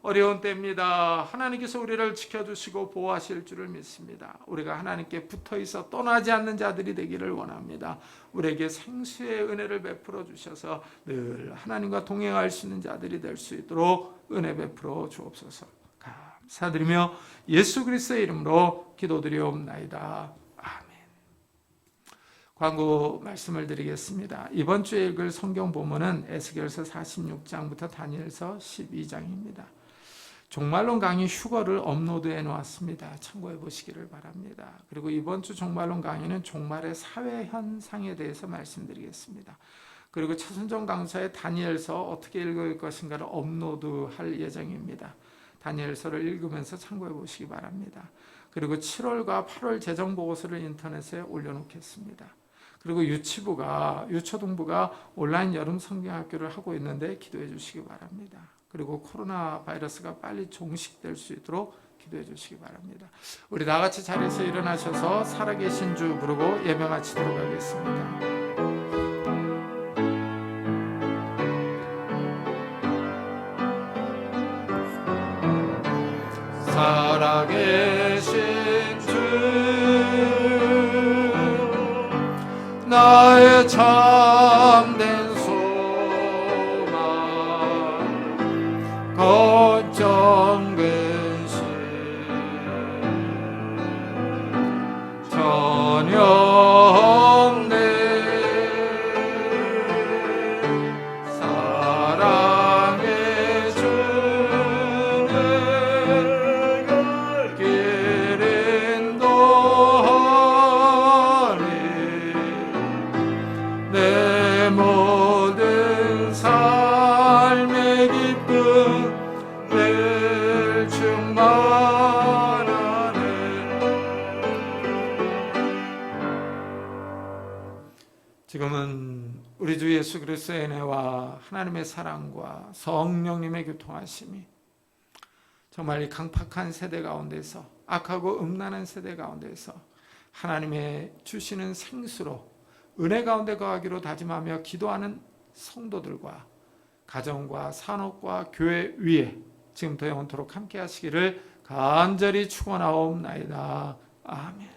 어려운 때입니다. 하나님께서 우리를 지켜주시고 보호하실 줄을 믿습니다. 우리가 하나님께 붙어있어 떠나지 않는 자들이 되기를 원합니다. 우리에게 생수의 은혜를 베풀어 주셔서 늘 하나님과 동행할 수 있는 자들이 될 수 있도록 은혜 베풀어 주옵소서. 감사드리며 예수 그리스도의 이름으로 기도드리옵나이다. 아멘. 광고 말씀을 드리겠습니다. 이번 주에 읽을 성경 본문은 에스겔서 46장부터 다니엘서 12장입니다. 종말론 강의 휴거를 업로드해 놓았습니다. 참고해 보시기를 바랍니다. 그리고 이번 주 종말론 강의는 종말의 사회 현상에 대해서 말씀드리겠습니다. 그리고 최선정 강사의 다니엘서 어떻게 읽을 것인가를 업로드할 예정입니다. 다니엘서를 읽으면서 참고해 보시기 바랍니다. 그리고 7월과 8월 재정 보고서를 인터넷에 올려놓겠습니다. 그리고 유초등부가 온라인 여름 성경학교를 하고 있는데 기도해 주시기 바랍니다. 그리고 코로나 바이러스가 빨리 종식될 수 있도록 기도해 주시기 바랍니다. 우리 다 같이 자리에서 일어나셔서 살아계신 주 부르고 예배 마치도록 하겠습니다. 살아계신 주 나의 참된 소망 걱정 근심 전혀 없네. 사랑의 주는 길 인도하니 내 모든 삶의 기쁨 늘 충만하네. 지금은 우리 주 예수 그리스도의 은혜와 하나님의 사랑과 성령님의 교통하심이 정말 이 강팍한 세대 가운데서, 악하고 음란한 세대 가운데서 하나님의 주시는 생수로 은혜 가운데 거하기로 다짐하며 기도하는 성도들과 가정과 산업과 교회 위에 지금부터 영원토록 함께 하시기를 간절히 축원하옵나이다. 아멘.